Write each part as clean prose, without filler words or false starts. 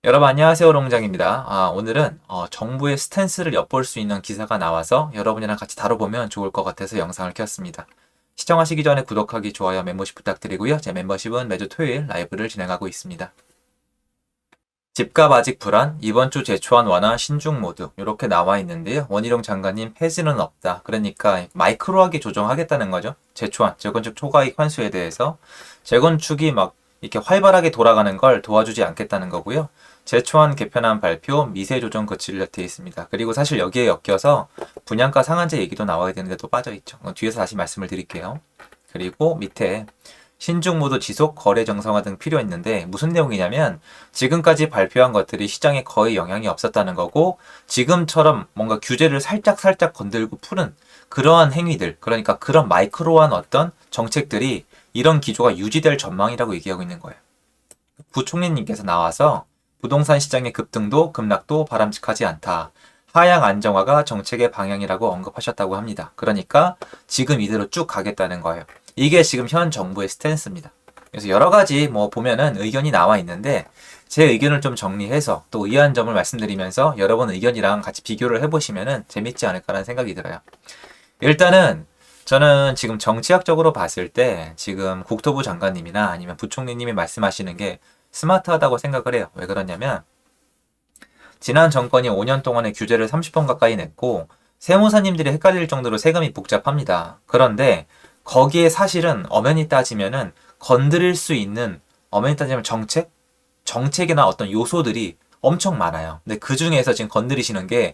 여러분 안녕하세요 롱장입니다. 오늘은 정부의 스탠스를 엿볼 수 있는 기사가 나와서 여러분이랑 같이 다뤄보면 좋을 것 같아서 영상을 켰습니다. 시청하시기 전에 구독하기, 좋아요, 멤버십 부탁드리고요. 제 멤버십은 매주 토요일 라이브를 진행하고 있습니다. 집값 아직 불안, 이번 주 제초안 완화 신중 모드 이렇게 나와 있는데요. 원희룡 장관님 폐지는 없다. 그러니까 마이크로하게 조정하겠다는 거죠. 제초안, 재건축 초과이익 환수에 대해서 재건축이 막 이렇게 활발하게 돌아가는 걸 도와주지 않겠다는 거고요. 제초안 개편안 발표, 미세 조정 거치를 되어 있습니다. 그리고 사실 여기에 엮여서 분양가 상한제 얘기도 나와야 되는데 또 빠져있죠. 뒤에서 다시 말씀을 드릴게요. 그리고 밑에 신중 모드 지속, 거래 정상화 등 필요했는데 무슨 내용이냐면 지금까지 발표한 것들이 시장에 거의 영향이 없었다는 거고 지금처럼 뭔가 규제를 살짝 건들고 푸는 그러한 행위들, 그러니까 그런 마이크로한 어떤 정책들이 이런 기조가 유지될 전망이라고 얘기하고 있는 거예요. 부총리님께서 나와서 부동산 시장의 급등도 급락도 바람직하지 않다. 하향 안정화가 정책의 방향이라고 언급하셨다고 합니다. 그러니까 지금 이대로 쭉 가겠다는 거예요. 이게 지금 현 정부의 스탠스입니다. 그래서 여러 가지 보면은 의견이 나와 있는데 제 의견을 좀 정리해서 또 의아한 점을 말씀드리면서 여러분 의견이랑 같이 비교를 해보시면은 재밌지 않을까라는 생각이 들어요. 일단은 저는 지금 정치학적으로 봤을 때 지금 국토부 장관님이나 아니면 부총리님이 말씀하시는 게 스마트하다고 생각을 해요. 왜 그러냐면 지난 정권이 5년 동안의 규제를 30번 가까이 냈고 세무사님들이 헷갈릴 정도로 세금이 복잡합니다. 그런데 거기에 사실은 엄연히 따지면은 건드릴 수 있는 엄연히 따지면 정책이나 어떤 요소들이 엄청 많아요. 근데 그 중에서 지금 건드리시는 게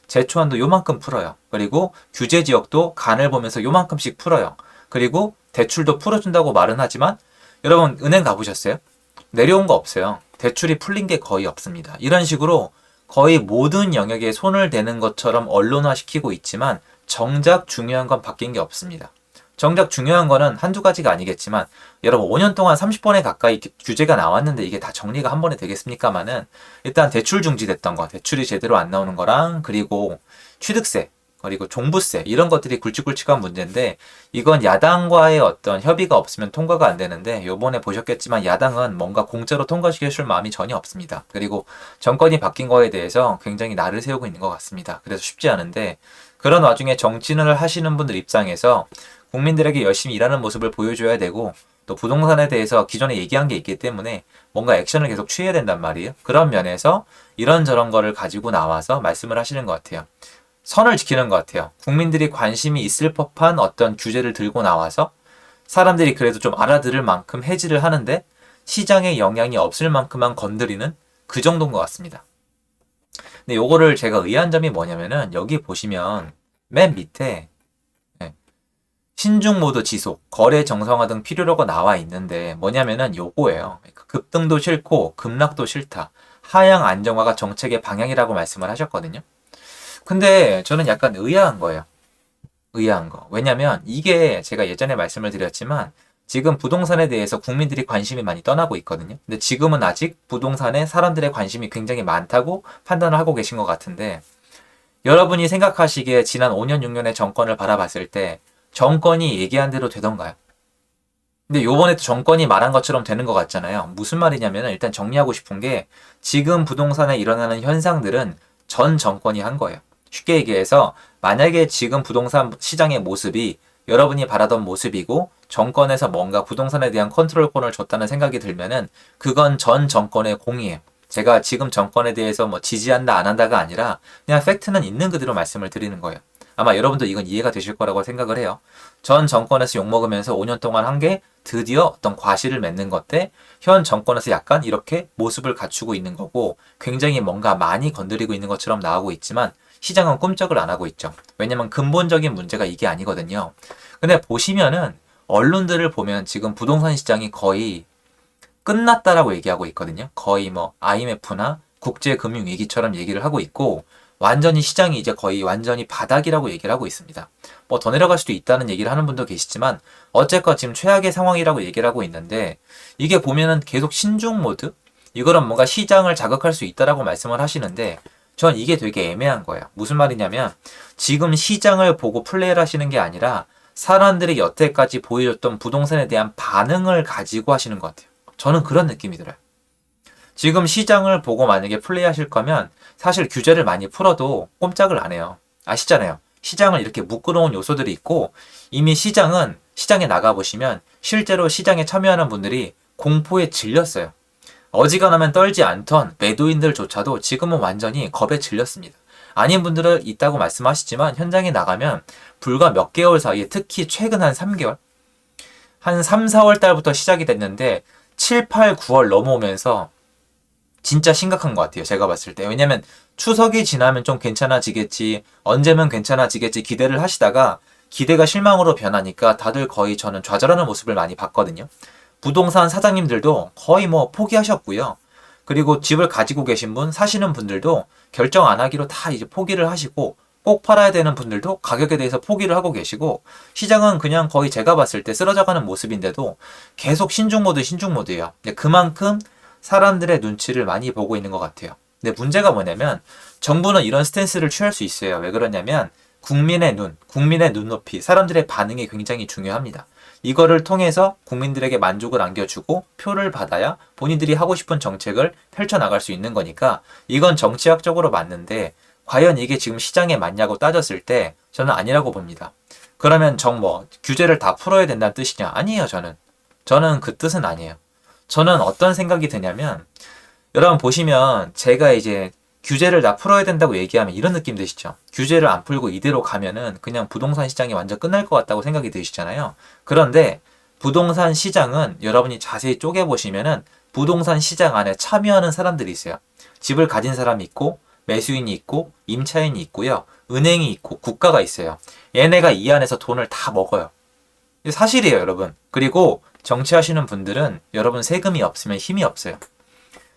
제초안도 요만큼 풀어요. 그리고 규제 지역도 간을 보면서 요만큼씩 풀어요. 그리고 대출도 풀어준다고 말은 하지만 여러분 은행 가보셨어요? 내려온 거 없어요. 대출이 풀린 게 거의 없습니다. 이런 식으로 거의 모든 영역에 손을 대는 것처럼 언론화시키고 있지만 정작 중요한 건 바뀐 게 없습니다. 정작 중요한 거는 한두 가지가 아니겠지만 여러분 5년 동안 30번에 가까이 규제가 나왔는데 이게 다 정리가 한 번에 되겠습니까마는 일단 대출 중지됐던 거, 대출이 제대로 안 나오는 거랑 그리고 취득세, 그리고 종부세 이런 것들이 굵직굵직한 문제인데 이건 야당과의 어떤 협의가 없으면 통과가 안 되는데 요번에 보셨겠지만 야당은 뭔가 공짜로 통과시켜줄 마음이 전혀 없습니다. 그리고 정권이 바뀐 거에 대해서 굉장히 날을 세우고 있는 것 같습니다. 그래서 쉽지 않은데 그런 와중에 정치인을 하시는 분들 입장에서 국민들에게 열심히 일하는 모습을 보여줘야 되고 또 부동산에 대해서 기존에 얘기한 게 있기 때문에 뭔가 액션을 계속 취해야 된단 말이에요. 그런 면에서 이런저런 거를 가지고 나와서 말씀을 하시는 것 같아요. 선을 지키는 것 같아요. 국민들이 관심이 있을 법한 어떤 규제를 들고 나와서 사람들이 그래도 좀 알아들을 만큼 해지를 하는데 시장에 영향이 없을 만큼만 건드리는 그 정도인 것 같습니다. 근데 요거를 제가 의아한 점이 뭐냐면은 여기 보시면 맨 밑에 신중 모드 지속, 거래 정상화 등 필요로가 나와 있는데 뭐냐면은 요거예요. 급등도 싫고 급락도 싫다. 하향 안정화가 정책의 방향이라고 말씀을 하셨거든요. 근데 저는 약간 의아한 거예요. 의아한 거. 왜냐면 이게 제가 예전에 말씀을 드렸지만 지금 부동산에 대해서 국민들이 관심이 많이 떠나고 있거든요. 근데 지금은 아직 부동산에 사람들의 관심이 굉장히 많다고 판단을 하고 계신 것 같은데 여러분이 생각하시기에 지난 5년, 6년의 정권을 바라봤을 때 정권이 얘기한 대로 되던가요? 근데 요번에도 정권이 말한 것처럼 되는 것 같잖아요. 무슨 말이냐면 일단 정리하고 싶은 게 지금 부동산에 일어나는 현상들은 전 정권이 한 거예요. 쉽게 얘기해서 만약에 지금 부동산 시장의 모습이 여러분이 바라던 모습이고 정권에서 뭔가 부동산에 대한 컨트롤권을 줬다는 생각이 들면은 그건 전 정권의 공이에요. 제가 지금 정권에 대해서 지지한다 안 한다가 아니라 그냥 팩트는 있는 그대로 말씀을 드리는 거예요. 아마 여러분도 이건 이해가 되실 거라고 생각을 해요. 전 정권에서 욕먹으면서 5년 동안 한 게 드디어 어떤 과실을 맺는 건데 현 정권에서 약간 이렇게 모습을 갖추고 있는 거고 굉장히 뭔가 많이 건드리고 있는 것처럼 나오고 있지만 시장은 꼼짝을 안 하고 있죠. 왜냐면 근본적인 문제가 이게 아니거든요. 근데 보시면은 언론들을 보면 지금 부동산 시장이 거의 끝났다라고 얘기하고 있거든요. 거의 IMF나 국제금융위기처럼 얘기를 하고 있고 완전히 시장이 이제 거의 완전히 바닥이라고 얘기를 하고 있습니다. 더 내려갈 수도 있다는 얘기를 하는 분도 계시지만 어쨌건 지금 최악의 상황이라고 얘기를 하고 있는데 이게 보면은 계속 신중 모드? 이거는 뭔가 시장을 자극할 수 있다라고 말씀을 하시는데 전 이게 되게 애매한 거예요. 무슨 말이냐면 지금 시장을 보고 플레이를 하시는 게 아니라 사람들이 여태까지 보여줬던 부동산에 대한 반응을 가지고 하시는 것 같아요. 저는 그런 느낌이 들어요. 지금 시장을 보고 만약에 플레이하실 거면 사실 규제를 많이 풀어도 꼼짝을 안 해요. 아시잖아요. 시장을 이렇게 묶어놓은 요소들이 있고 이미 시장에 나가보시면 실제로 시장에 참여하는 분들이 공포에 질렸어요. 어지간하면 떨지 않던 매도인들조차도 지금은 완전히 겁에 질렸습니다. 아닌 분들은 있다고 말씀하시지만 현장에 나가면 불과 몇 개월 사이에 특히 최근 한 3개월? 한 3, 4월 달부터 시작이 됐는데 7, 8, 9월 넘어오면서 진짜 심각한 것 같아요. 제가 봤을 때. 왜냐면 추석이 지나면 좀 괜찮아지겠지, 언제면 괜찮아지겠지 기대를 하시다가 기대가 실망으로 변하니까 다들 거의 저는 좌절하는 모습을 많이 봤거든요. 부동산 사장님들도 거의 뭐 포기하셨고요. 그리고 집을 가지고 계신 분, 사시는 분들도 결정 안 하기로 다 이제 포기를 하시고 꼭 팔아야 되는 분들도 가격에 대해서 포기를 하고 계시고 시장은 그냥 거의 제가 봤을 때 쓰러져가는 모습인데도 계속 신중모드예요. 그만큼 사람들의 눈치를 많이 보고 있는 것 같아요. 근데 문제가 뭐냐면 정부는 이런 스탠스를 취할 수 있어요. 왜 그러냐면 국민의 눈높이, 사람들의 반응이 굉장히 중요합니다. 이거를 통해서 국민들에게 만족을 안겨주고 표를 받아야 본인들이 하고 싶은 정책을 펼쳐나갈 수 있는 거니까 이건 정치학적으로 맞는데 과연 이게 지금 시장에 맞냐고 따졌을 때 저는 아니라고 봅니다. 그러면 규제를 다 풀어야 된다는 뜻이냐? 아니에요, 저는 그 뜻은 아니에요. 저는 어떤 생각이 드냐면 여러분 보시면 제가 이제 규제를 다 풀어야 된다고 얘기하면 이런 느낌 드시죠? 규제를 안 풀고 이대로 가면은 그냥 부동산 시장이 완전 끝날 것 같다고 생각이 드시잖아요. 그런데 부동산 시장은 여러분이 자세히 쪼개보시면은 부동산 시장 안에 참여하는 사람들이 있어요. 집을 가진 사람이 있고 매수인이 있고 임차인이 있고요. 은행이 있고 국가가 있어요. 얘네가 이 안에서 돈을 다 먹어요. 사실이에요, 여러분. 그리고 정치하시는 분들은 여러분 세금이 없으면 힘이 없어요.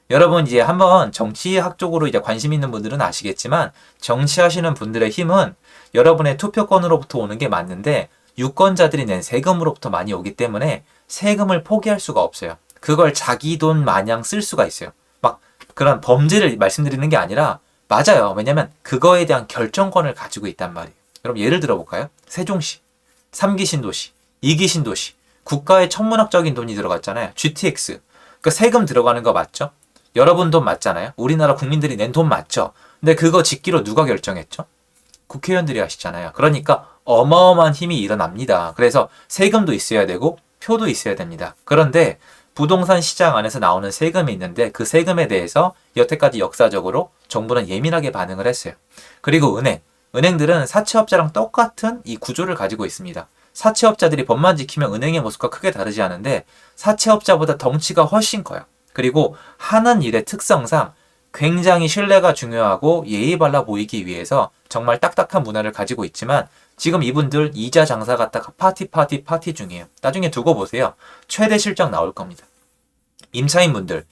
여러분 이제 한번 정치학 쪽으로 이제 관심 있는 분들은 아시겠지만 정치하시는 분들의 힘은 여러분의 투표권으로부터 오는 게 맞는데 유권자들이 낸 세금으로부터 많이 오기 때문에 세금을 포기할 수가 없어요. 그걸 자기 돈 마냥 쓸 수가 있어요. 막 그런 범죄를 말씀드리는 게 아니라 맞아요. 왜냐면 그거에 대한 결정권을 가지고 있단 말이에요. 여러분 예를 들어볼까요? 세종시, 3기 신도시, 2기 신도시 국가의 천문학적인 돈이 들어갔잖아요. GTX. 그 세금 들어가는 거 맞죠? 여러분 돈 맞잖아요. 우리나라 국민들이 낸 돈 맞죠? 근데 그거 짓기로 누가 결정했죠? 국회의원들이 하시잖아요. 그러니까 어마어마한 힘이 일어납니다. 그래서 세금도 있어야 되고 표도 있어야 됩니다. 그런데 부동산 시장 안에서 나오는 세금이 있는데 그 세금에 대해서 여태까지 역사적으로 정부는 예민하게 반응을 했어요. 그리고 은행들은 사채업자랑 똑같은 이 구조를 가지고 있습니다. 사채업자들이 법만 지키면 은행의 모습과 크게 다르지 않은데 사채업자보다 덩치가 훨씬 커요. 그리고 하는 일의 특성상 굉장히 신뢰가 중요하고 예의 발라 보이기 위해서 정말 딱딱한 문화를 가지고 있지만 지금 이분들 이자 장사 갖다가 파티 중이에요. 나중에 두고 보세요. 최대 실적 나올 겁니다.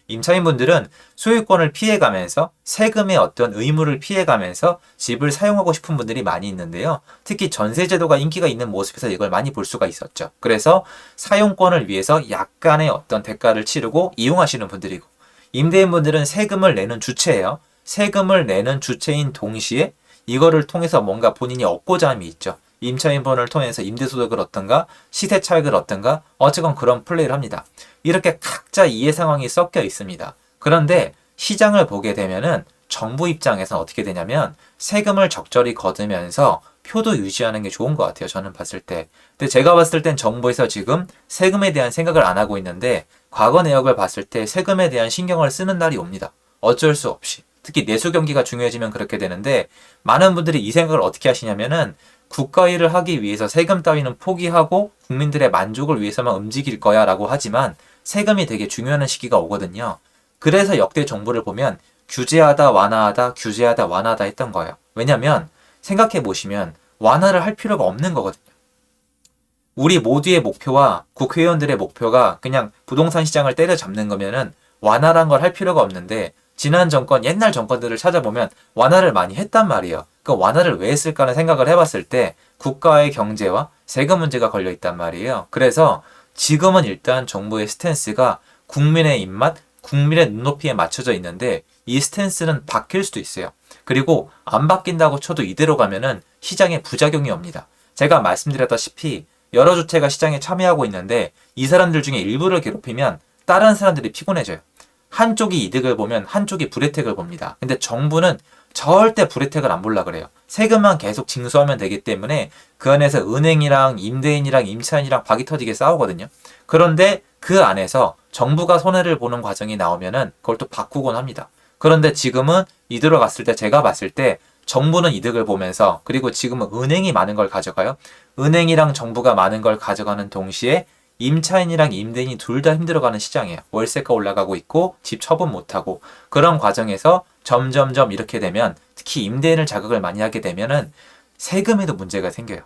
임차인분들은 소유권을 피해가면서 세금의 어떤 의무를 피해가면서 집을 사용하고 싶은 분들이 많이 있는데요. 특히 전세제도가 인기가 있는 모습에서 이걸 많이 볼 수가 있었죠. 그래서 사용권을 위해서 약간의 어떤 대가를 치르고 이용하시는 분들이고 임대인분들은 세금을 내는 주체예요. 세금을 내는 주체인 동시에 이거를 통해서 뭔가 본인이 얻고자 함이 있죠. 임차인분을 통해서 임대소득을 얻든가 시세 차익을 얻든가 어쨌건 그런 플레이를 합니다. 이렇게 각자 이해 상황이 섞여 있습니다. 그런데 시장을 보게 되면은 정부 입장에서 어떻게 되냐면 세금을 적절히 거두면서 표도 유지하는 게 좋은 것 같아요. 저는 봤을 때. 근데 제가 봤을 땐 정부에서 지금 세금에 대한 생각을 안 하고 있는데 과거 내역을 봤을 때 세금에 대한 신경을 쓰는 날이 옵니다. 어쩔 수 없이. 특히 내수 경기가 중요해지면 그렇게 되는데 많은 분들이 이 생각을 어떻게 하시냐면은 국가 일을 하기 위해서 세금 따위는 포기하고 국민들의 만족을 위해서만 움직일 거야 라고 하지만 세금이 되게 중요한 시기가 오거든요. 그래서 역대 정부를 보면 규제하다 완화하다 규제하다 완화하다 했던 거예요. 왜냐면 생각해 보시면 완화를 할 필요가 없는 거거든요. 우리 모두의 목표와 국회의원들의 목표가 그냥 부동산 시장을 때려잡는 거면은 완화란 걸 할 필요가 없는데 지난 정권, 옛날 정권들을 찾아보면 완화를 많이 했단 말이에요. 그 완화를 왜 했을까는 생각을 해봤을 때 국가의 경제와 세금 문제가 걸려 있단 말이에요. 그래서 지금은 일단 정부의 스탠스가 국민의 입맛, 국민의 눈높이에 맞춰져 있는데 이 스탠스는 바뀔 수도 있어요. 그리고 안 바뀐다고 쳐도 이대로 가면은 시장에 부작용이 옵니다. 제가 말씀드렸다시피 여러 주체가 시장에 참여하고 있는데 이 사람들 중에 일부를 괴롭히면 다른 사람들이 피곤해져요. 한쪽이 이득을 보면 한쪽이 불혜택을 봅니다. 근데 정부는 절대 불혜택을 안 보려고 그래요. 세금만 계속 징수하면 되기 때문에 그 안에서 은행이랑 임대인이랑 임차인이랑 박이 터지게 싸우거든요. 그런데 그 안에서 정부가 손해를 보는 과정이 나오면은 그걸 또 바꾸곤 합니다. 그런데 지금은 이대로 갔을 때 제가 봤을 때 정부는 이득을 보면서 그리고 지금은 은행이 많은 걸 가져가요. 은행이랑 정부가 많은 걸 가져가는 동시에 임차인이랑 임대인이 둘 다 힘들어가는 시장이에요. 월세가 올라가고 있고 집 처분 못하고 그런 과정에서 점점점 이렇게 되면 특히 임대인을 자극을 많이 하게 되면은 세금에도 문제가 생겨요.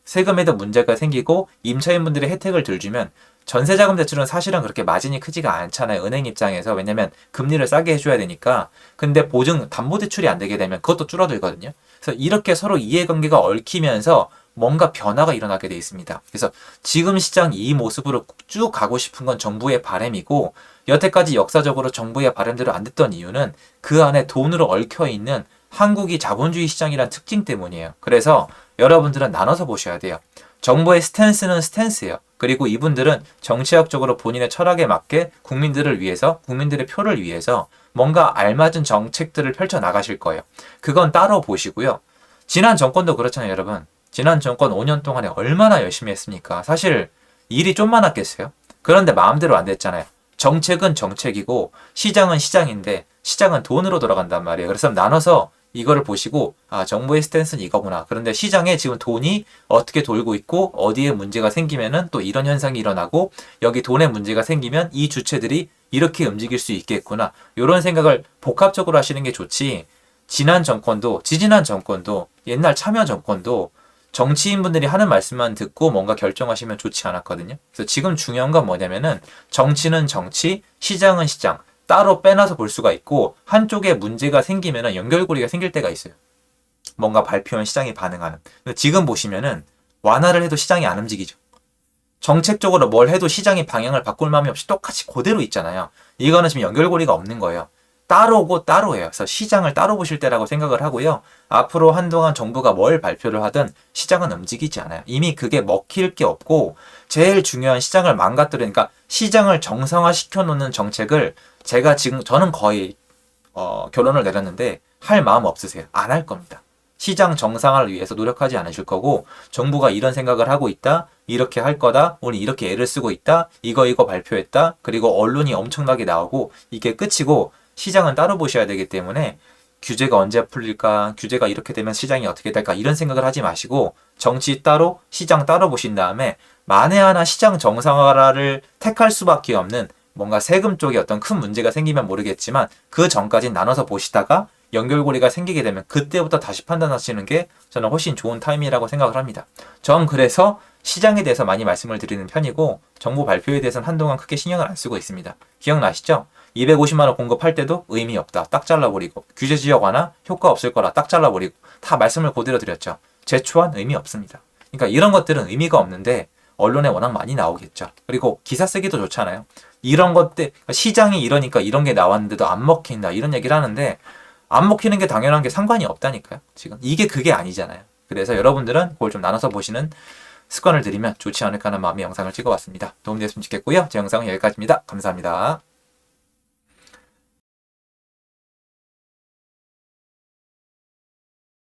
세금에도 문제가 생기고 임차인분들의 혜택을 덜 주면 전세자금 대출은 사실은 그렇게 마진이 크지가 않잖아요. 은행 입장에서. 왜냐면 금리를 싸게 해줘야 되니까. 근데 보증 담보대출이 안 되게 되면 그것도 줄어들거든요. 그래서 이렇게 서로 이해관계가 얽히면서 뭔가 변화가 일어나게 돼 있습니다. 그래서 지금 시장 이 모습으로 쭉 가고 싶은 건 정부의 바람이고 여태까지 역사적으로 정부의 바람대로 안 됐던 이유는 그 안에 돈으로 얽혀 있는 한국이 자본주의 시장이란 특징 때문이에요. 그래서 여러분들은 나눠서 보셔야 돼요. 정부의 스탠스는 스탠스예요. 그리고 이분들은 정치학적으로 본인의 철학에 맞게 국민들을 위해서, 국민들의 표를 위해서 뭔가 알맞은 정책들을 펼쳐 나가실 거예요. 그건 따로 보시고요. 지난 정권도 그렇잖아요, 여러분. 지난 정권 5년 동안에 얼마나 열심히 했습니까? 사실 일이 좀 많았겠어요? 그런데 마음대로 안 됐잖아요. 정책은 정책이고 시장은 시장인데 시장은 돈으로 돌아간단 말이에요. 그래서 나눠서 이거를 보시고 아, 정부의 스탠스는 이거구나. 그런데 시장에 지금 돈이 어떻게 돌고 있고 어디에 문제가 생기면은 또 이런 현상이 일어나고 여기 돈에 문제가 생기면 이 주체들이 이렇게 움직일 수 있겠구나. 이런 생각을 복합적으로 하시는 게 좋지. 지난 정권도 지지난 정권도 옛날 참여 정권도 정치인분들이 하는 말씀만 듣고 뭔가 결정하시면 좋지 않았거든요. 그래서 지금 중요한 건 뭐냐면은 정치는 정치, 시장은 시장. 따로 빼놔서 볼 수가 있고 한쪽에 문제가 생기면은 연결고리가 생길 때가 있어요. 뭔가 발표한 시장이 반응하는. 지금 보시면은 완화를 해도 시장이 안 움직이죠. 정책적으로 뭘 해도 시장이 방향을 바꿀 마음이 없이 똑같이 그대로 있잖아요. 이거는 지금 연결고리가 없는 거예요. 따로고 따로예요. 그래서 시장을 따로 보실 때라고 생각을 하고요. 앞으로 한동안 정부가 뭘 발표를 하든 시장은 움직이지 않아요. 이미 그게 먹힐 게 없고 제일 중요한 시장을 망가뜨리니까 시장을 정상화시켜 놓는 정책을 제가 지금 저는 거의 결론을 내렸는데 할 마음 없으세요. 안 할 겁니다. 시장 정상화를 위해서 노력하지 않으실 거고 정부가 이런 생각을 하고 있다. 이렇게 할 거다. 우리 이렇게 애를 쓰고 있다. 이거 발표했다. 그리고 언론이 엄청나게 나오고 이게 끝이고 시장은 따로 보셔야 되기 때문에 규제가 언제 풀릴까? 규제가 이렇게 되면 시장이 어떻게 될까? 이런 생각을 하지 마시고 정치 따로 시장 따로 보신 다음에 만에 하나 시장 정상화를 택할 수밖에 없는 뭔가 세금 쪽에 어떤 큰 문제가 생기면 모르겠지만 그 전까지 나눠서 보시다가 연결고리가 생기게 되면 그때부터 다시 판단하시는 게 저는 훨씬 좋은 타임이라고 생각을 합니다. 전 그래서 시장에 대해서 많이 말씀을 드리는 편이고 정부 발표에 대해서는 한동안 크게 신경을 안 쓰고 있습니다. 기억나시죠? 250만 원 공급할 때도 의미 없다. 딱 잘라버리고 규제 지역 완화 효과 없을 거라 딱 잘라버리고 다 말씀을 그대로 드렸죠. 제초안 의미 없습니다. 그러니까 이런 것들은 의미가 없는데 언론에 워낙 많이 나오겠죠. 그리고 기사 쓰기도 좋잖아요. 이런 것들 시장이 이러니까 이런 게 나왔는데도 안 먹힌다 이런 얘기를 하는데 안 먹히는 게 당연한 게 상관이 없다니까요. 지금 이게 그게 아니잖아요. 그래서 여러분들은 그걸 좀 나눠서 보시는 습관을 들이면 좋지 않을까 하는 마음의 영상을 찍어봤습니다. 도움되셨으면 좋겠고요. 제 영상은 여기까지입니다. 감사합니다.